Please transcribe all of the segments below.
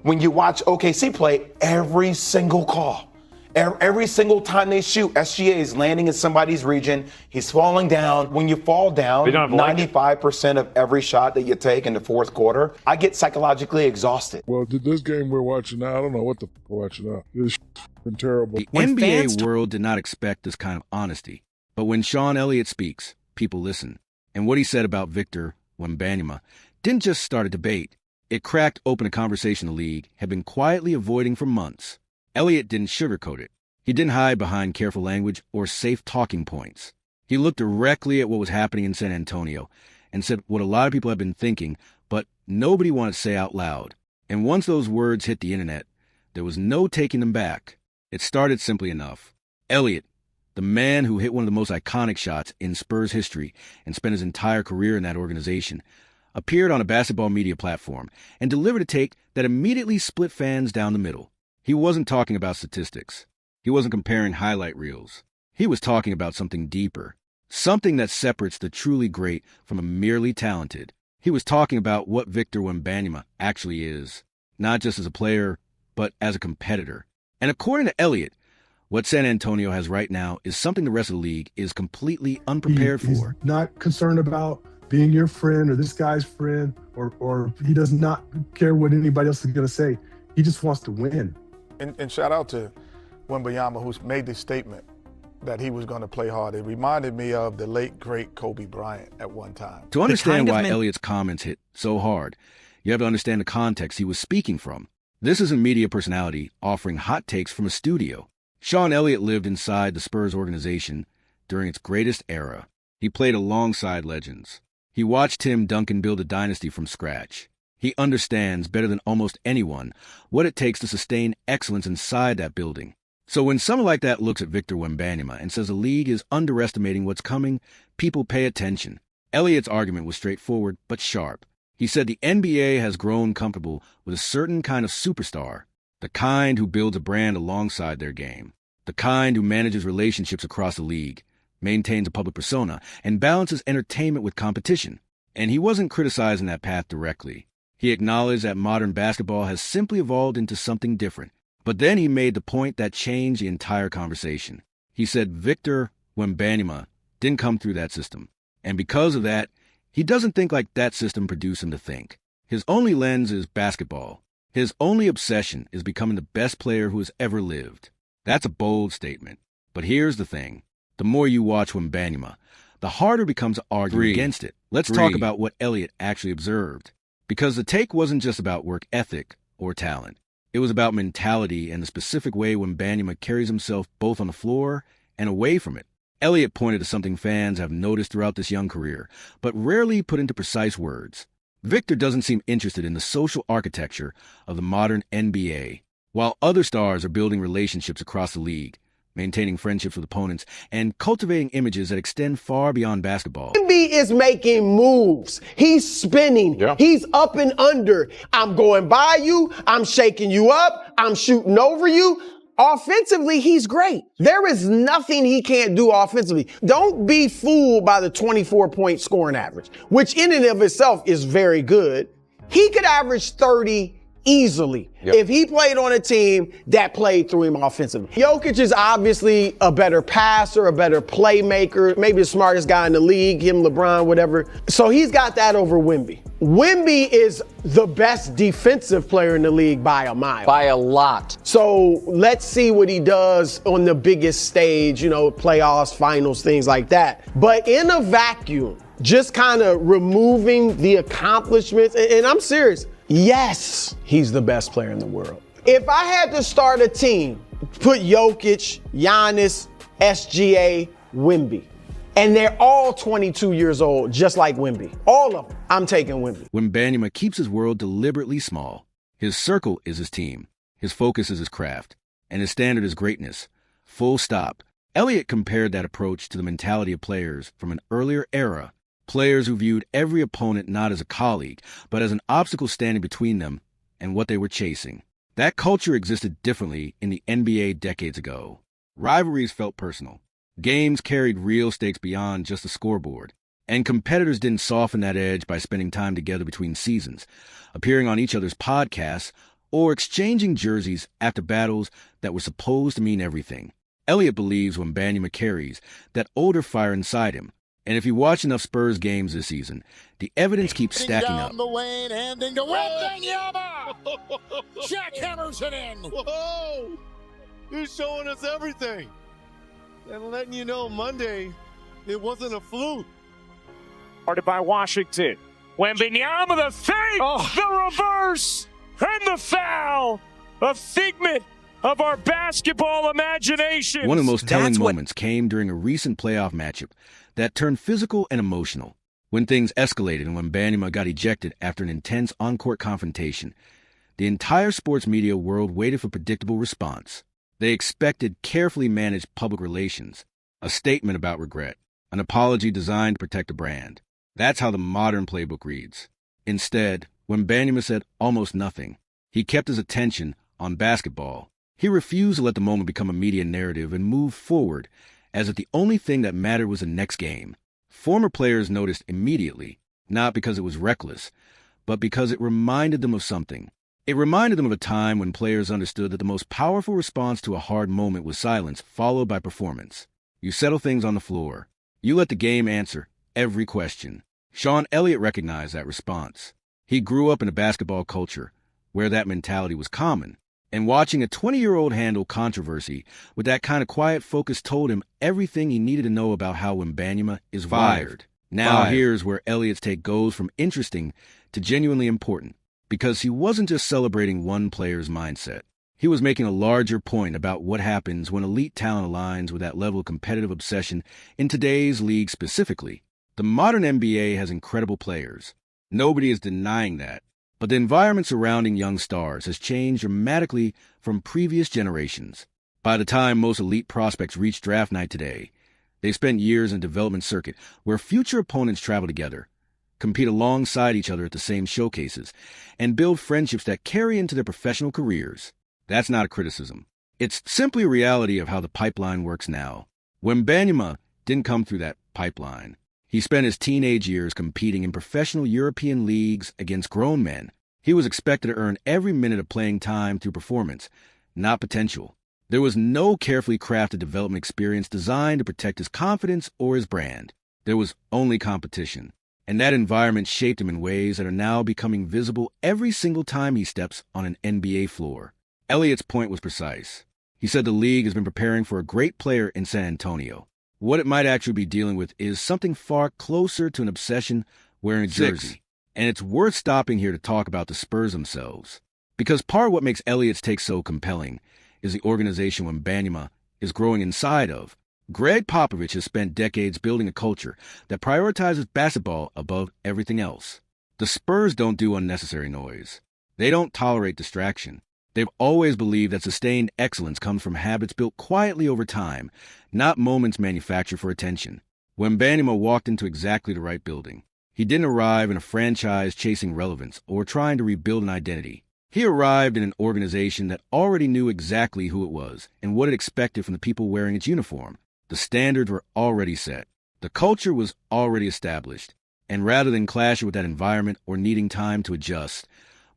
When you watch OKC play, every single call, every single time they shoot, SGA is landing in somebody's region. He's falling down. When you fall down, 95% of every shot that you take in the fourth quarter, I get psychologically exhausted. Well, this game we're watching now, I don't know what we're watching now. It's been terrible. The NBA world did not expect this kind of honesty. But when Sean Elliott speaks, people listen. And what he said about Victor Wembanyama didn't just start a debate. It cracked open a conversation the league had been quietly avoiding for months. Elliott didn't sugarcoat it. He didn't hide behind careful language or safe talking points. He looked directly at what was happening in San Antonio and said what a lot of people have been thinking, but nobody wanted to say out loud. And once those words hit the internet, there was no taking them back. It started simply enough. Elliott, the man who hit one of the most iconic shots in Spurs history and spent his entire career in that organization, appeared on a basketball media platform and delivered a take that immediately split fans down the middle. He wasn't talking about statistics. He wasn't comparing highlight reels. He was talking about something deeper, something that separates the truly great from the merely talented. He was talking about what Victor Wembanyama actually is, not just as a player, but as a competitor. And according to Elliott, what San Antonio has right now is something the rest of the league is completely unprepared for. He's not concerned about being your friend or this guy's friend, or he does not care what anybody else is going to say. He just wants to win. And shout out to Wembyama, who's made this statement that he was going to play hard. It reminded me of the late, great Kobe Bryant at one time. To understand why Elliott's comments hit so hard, you have to understand the context he was speaking from. This is a media personality offering hot takes from a studio. Sean Elliott lived inside the Spurs organization during its greatest era. He played alongside legends. He watched Tim Duncan build a dynasty from scratch. He understands better than almost anyone what it takes to sustain excellence inside that building. So when someone like that looks at Victor Wembanyama and says the league is underestimating what's coming, people pay attention. Elliott's argument was straightforward but sharp. He said the NBA has grown comfortable with a certain kind of superstar, the kind who builds a brand alongside their game, the kind who manages relationships across the league, maintains a public persona, and balances entertainment with competition. And he wasn't criticizing that path directly. He acknowledged that modern basketball has simply evolved into something different. But then he made the point that changed the entire conversation. He said Victor Wembanyama didn't come through that system. And because of that, he doesn't think like that system produced him to think. His only lens is basketball. His only obsession is becoming the best player who has ever lived. That's a bold statement. But here's the thing. The more you watch Wembanyama, the harder it becomes to argue against it. Let's talk about what Elliott actually observed. Because the take wasn't just about work ethic or talent. It was about mentality and the specific way Wembanyama carries himself both on the floor and away from it. Elliott pointed to something fans have noticed throughout this young career, but rarely put into precise words. Victor doesn't seem interested in the social architecture of the modern NBA. While other stars are building relationships across the league, maintaining friendships with opponents, and cultivating images that extend far beyond basketball. Wemby is making moves. He's spinning. Yeah. He's up and under. I'm going by you. I'm shaking you up. I'm shooting over you. Offensively, he's great. There is nothing he can't do offensively. Don't be fooled by the 24-point scoring average, which in and of itself is very good. He could average 30 easily if he played on a team that played through him offensively. Jokic is obviously a better passer, a better playmaker, maybe the smartest guy in the league, him, LeBron, whatever. So he's got that over Wemby. Wemby is the best defensive player in the league by a mile. By a lot. So let's see what he does on the biggest stage, playoffs, finals, things like that. But in a vacuum, just kind of removing the accomplishments, and I'm serious, yes, he's the best player in the world. If I had to start a team, put Jokic, Giannis, SGA, Wemby, and they're all 22 years old, just like Wemby. All of them. I'm taking Wemby. Wembanyama keeps his world deliberately small. His circle is his team. His focus is his craft. And his standard is greatness. Full stop. Elliott compared that approach to the mentality of players from an earlier era. Players who viewed every opponent not as a colleague, but as an obstacle standing between them and what they were chasing. That culture existed differently in the NBA decades ago. Rivalries felt personal. Games carried real stakes beyond just the scoreboard. And competitors didn't soften that edge by spending time together between seasons, appearing on each other's podcasts, or exchanging jerseys after battles that were supposed to mean everything. Elliott believes Wembanyama carries that older fire inside him, and if you watch enough Spurs games this season, the evidence keeps stacking up. Down the lane, handing to Wembanyama! Jackhammers it in! Whoa! He's showing us everything. And letting you know Monday, it wasn't a fluke. Guarded by Washington. Wembanyama, the fake, the reverse, and the foul. A figment of our basketball imagination. One of the most telling moments came during a recent playoff matchup that turned physical and emotional. When things escalated and when Wembanyama got ejected after an intense on-court confrontation, the entire sports media world waited for predictable response. They expected carefully managed public relations, a statement about regret, an apology designed to protect a brand. That's how the modern playbook reads. Instead, Wembanyama said almost nothing. He kept his attention on basketball. He refused to let the moment become a media narrative and moved forward as if the only thing that mattered was the next game. Former players noticed immediately, not because it was reckless, but because it reminded them of something. It reminded them of a time when players understood that the most powerful response to a hard moment was silence followed by performance. You settle things on the floor. You let the game answer every question. Sean Elliott recognized that response. He grew up in a basketball culture where that mentality was common, and watching a 20-year-old handle controversy with that kind of quiet focus told him everything he needed to know about how Wembanyama is wired. Now here's where Elliott's take goes from interesting to genuinely important, because he wasn't just celebrating one player's mindset. He was making a larger point about what happens when elite talent aligns with that level of competitive obsession in today's league specifically. The modern NBA has incredible players. Nobody is denying that. But the environment surrounding young stars has changed dramatically from previous generations. By the time most elite prospects reach draft night today, they've spent years in a development circuit where future opponents travel together, compete alongside each other at the same showcases, and build friendships that carry into their professional careers. That's not a criticism. It's simply a reality of how the pipeline works now. Wembanyama didn't come through that pipeline. He spent his teenage years competing in professional European leagues against grown men. He was expected to earn every minute of playing time through performance, not potential. There was no carefully crafted development experience designed to protect his confidence or his brand. There was only competition. And that environment shaped him in ways that are now becoming visible every single time he steps on an NBA floor. Elliott's point was precise. He said the league has been preparing for a great player in San Antonio. What it might actually be dealing with is something far closer to an obsession wearing a jersey. And it's worth stopping here to talk about the Spurs themselves. Because part of what makes Elliott's take so compelling is the organization Wembanyama is growing inside of. Greg Popovich has spent decades building a culture that prioritizes basketball above everything else. The Spurs don't do unnecessary noise. They don't tolerate distraction. They've always believed that sustained excellence comes from habits built quietly over time, not moments manufactured for attention. Wembanyama walked into exactly the right building. He didn't arrive in a franchise chasing relevance or trying to rebuild an identity. He arrived in an organization that already knew exactly who it was and what it expected from the people wearing its uniform. The standards were already set. The culture was already established. And rather than clashing with that environment or needing time to adjust,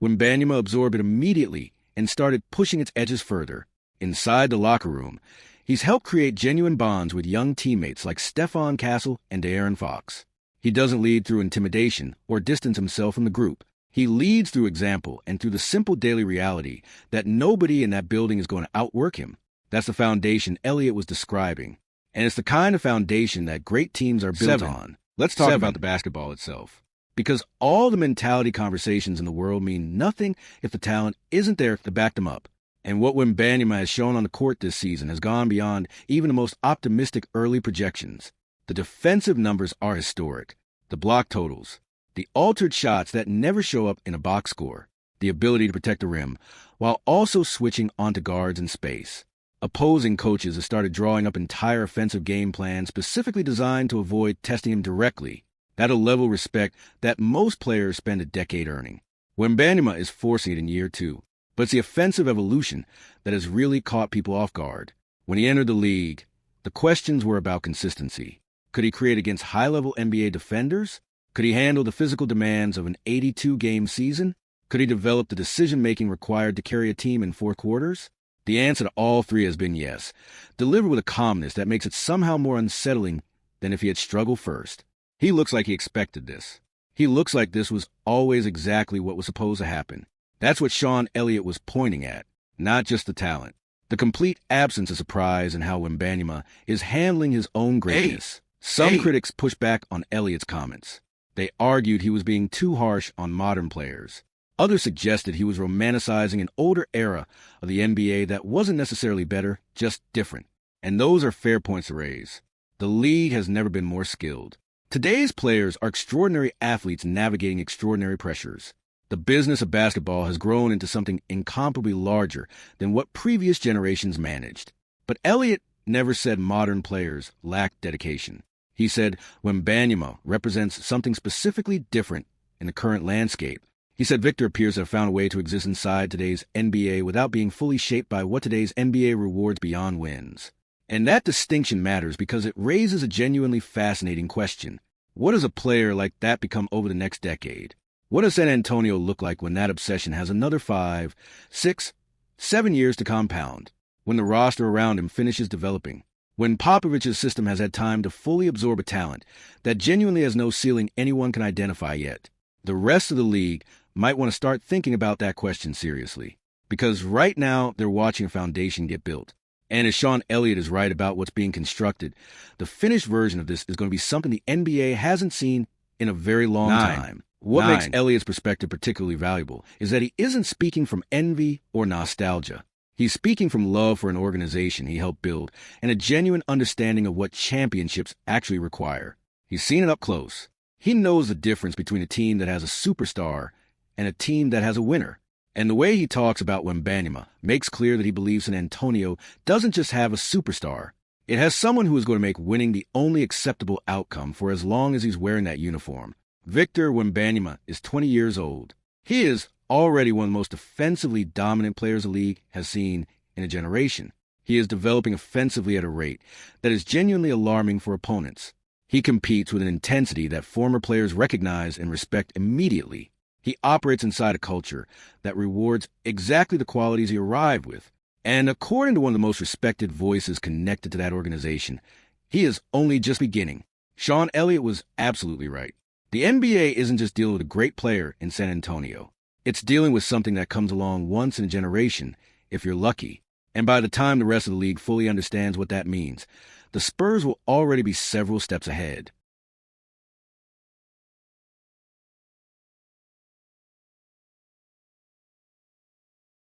Wembanyama absorbed it immediately and started pushing its edges further. Inside the locker room, he's helped create genuine bonds with young teammates like Stephon Castle and De'Aaron Fox. He doesn't lead through intimidation or distance himself from the group. He leads through example and through the simple daily reality that nobody in that building is going to outwork him. That's the foundation Elliott was describing. And it's the kind of foundation that great teams are built on. Let's talk about the basketball itself. Because all the mentality conversations in the world mean nothing if the talent isn't there to back them up. And what Wembanyama has shown on the court this season has gone beyond even the most optimistic early projections. The defensive numbers are historic. The block totals, the altered shots that never show up in a box score, the ability to protect the rim, while also switching onto guards in space. Opposing coaches have started drawing up entire offensive game plans specifically designed to avoid testing him directly. That'll level respect that most players spend a decade earning. Wembanyama is forcing it in year 2, but it's the offensive evolution that has really caught people off guard. When he entered the league, the questions were about consistency. Could he create against high-level NBA defenders? Could he handle the physical demands of an 82-game season? Could he develop the decision-making required to carry a team in 4 quarters? The answer to all 3 has been yes, delivered with a calmness that makes it somehow more unsettling than if he had struggled first. He looks like he expected this. He looks like this was always exactly what was supposed to happen. That's what Sean Elliott was pointing at, not just the talent. The complete absence of surprise in how Wembanyama is handling his own greatness. Some critics pushed back on Elliott's comments. They argued he was being too harsh on modern players. Others suggested he was romanticizing an older era of the NBA that wasn't necessarily better, just different. And those are fair points to raise. The league has never been more skilled. Today's players are extraordinary athletes navigating extraordinary pressures. The business of basketball has grown into something incomparably larger than what previous generations managed. But Elliott never said modern players lacked dedication. He said Wembanyama represents something specifically different in the current landscape. He said Victor appears to have found a way to exist inside today's NBA without being fully shaped by what today's NBA rewards beyond wins. And that distinction matters because it raises a genuinely fascinating question. What does a player like that become over the next decade? What does San Antonio look like when that obsession has another 5, 6, 7 years to compound? When the roster around him finishes developing? When Popovich's system has had time to fully absorb a talent that genuinely has no ceiling anyone can identify yet? The rest of the league might want to start thinking about that question seriously. Because right now, they're watching a foundation get built. And as Sean Elliott is right about what's being constructed, the finished version of this is going to be something the NBA hasn't seen in a very long time. What makes Elliott's perspective particularly valuable is that he isn't speaking from envy or nostalgia. He's speaking from love for an organization he helped build and a genuine understanding of what championships actually require. He's seen it up close. He knows the difference between a team that has a superstar and a team that has a winner. And the way he talks about Wembanyama makes clear that he believes San Antonio doesn't just have a superstar. It has someone who is going to make winning the only acceptable outcome for as long as he's wearing that uniform. Victor Wembanyama is 20 years old. He is already one of the most offensively dominant players the league has seen in a generation. He is developing offensively at a rate that is genuinely alarming for opponents. He competes with an intensity that former players recognize and respect immediately. He operates inside a culture that rewards exactly the qualities he arrived with. And according to one of the most respected voices connected to that organization, he is only just beginning. Sean Elliott was absolutely right. The NBA isn't just dealing with a great player in San Antonio. It's dealing with something that comes along once in a generation, if you're lucky. And by the time the rest of the league fully understands what that means, the Spurs will already be several steps ahead.